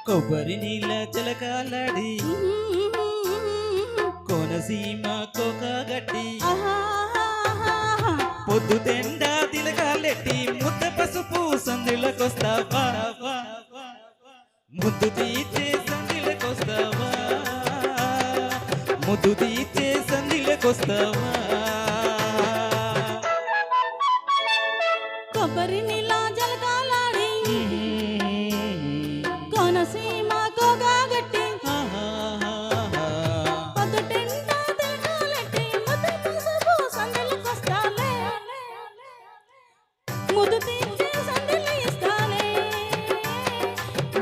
కొబ్బరి నీళ్ళ చిలకాలాడి కోనసీమ కోకగట్టి పొద్దు తెండా తిలకాలెట్టి ముద్ద పసుపు సందులకొస్తావా ముద్దు తీర్చే సందిలకొస్తావా ముద్దు తీర్చే సందిలకొస్తావా కొబ్బరి నీళ్ళ జలకాలాడి కోనసీమ కోకగట్టి పొద్దుటెండా తిలకాలెట్టి ముద్ద పసుపు సందులకొస్తాలే ముద్దు తీర్చే సందులు ఇస్తాలే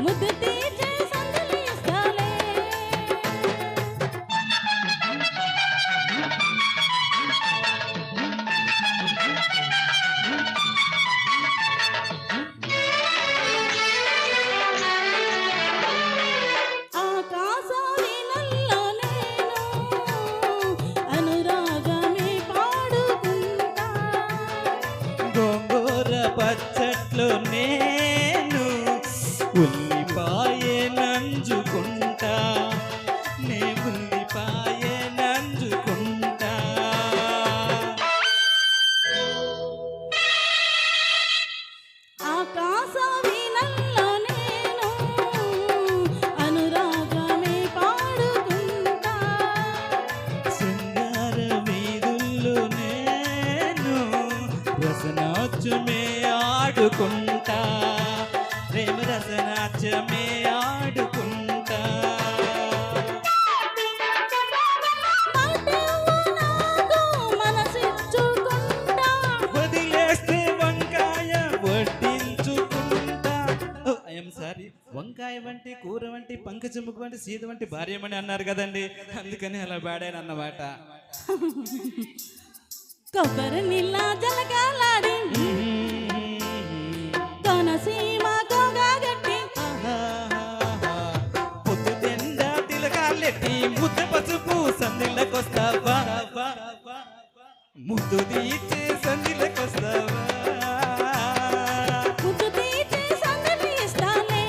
ముద్దు తీర్చే సందులు ఇస్తాలే ఆకాశాన్ని నల్లో నేను అనురాగమే పాడుకుంటా గోంగూర పచ్చట్లో నేను ఉల్లిపాయే నంజుకుంటా నే ఉల్లిపాయే నంజుకుంటా ఆకాశాన్ని నల్లో నేను అనురాగమే పాడుకుంటా శృంగార వీధుల్లో నేను రసనాట్యమే ఆడుకుంటా ప్రేమ రసనాట్యమే ఆడుకుంటా మాటేమో నాకు మనసిచ్చుకుంటా వదిలేస్తే వంకాయ వడ్డించుకుంటా ఐఎమ్ సారీ వంకాయ వంటి కూర వంటి పంకజముఖ వంటి సీత వంటి భార్యమని అన్నారు కదండి అందుకని అలా పాడాను అన్నమాట కొబ్బరి నీళ్ళ జలకాలాడి కోనసీమ కోకగట్టి పొద్దు తెండా తిలకాలెట్టి ముద్ద పసుపు సందిళ్ళకొస్తావా ముద్దు తీర్చే సందిళ్ళకొస్తావా ముద్దు తీర్చే సందులు ఇస్తాలే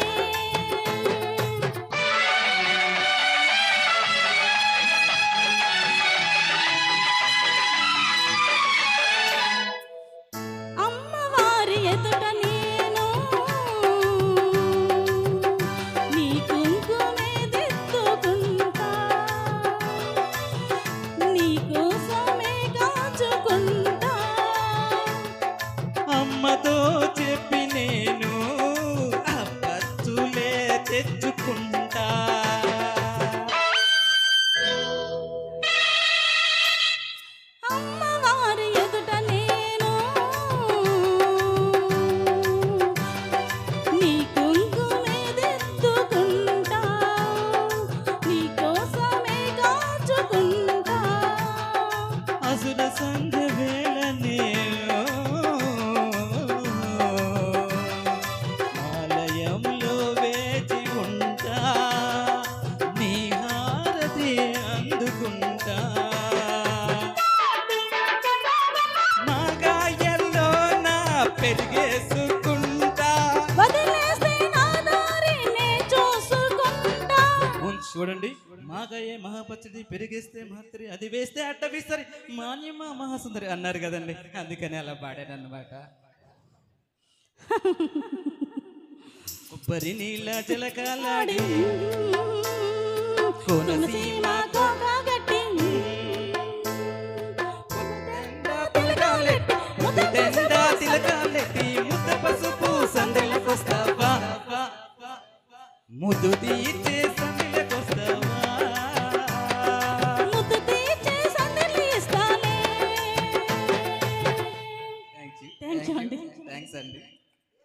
అమ్మవారి ఎదుట నేను నీ కుంకుమే దిద్దుకుంటా నీ కోసమే కాచుకుంటా అమ్మతో చెప్పి నేను అప్పచ్చులే తెచ్చుకుంటా అమ్మవారి ఎదుట నేను నీ కుంకుమే దిద్దుకుంటా నీ కోసమే కాచుకుంటా అసుర సంఘ వేళ నేను ఆలయంలో వేచి ఉంటా నీ హారతి అందుకుంటా నా గాయల్లో నా పెరిగేసుకుంటా వదిలేస్తే నా దారినే చూసుకుంటా చూడండి మాగాయే మహాపచ్చడి పెరిగేస్తే మహత్తరి అది వేస్తే అట్ట విస్తరి మాన్యమా మహాసుందరి అన్నారు కదండి అందుకని అలా పాడాను అన్నమాట కొబ్బరి నీళ్ళ చిలకాలాడి కోనసీమ కోకగట్టి తిలకాలెట్టి ముద్ద తిలకాలెట్టి ముద్ద పసుపు సందెలకొస్తావా ముద్దు తీర్చే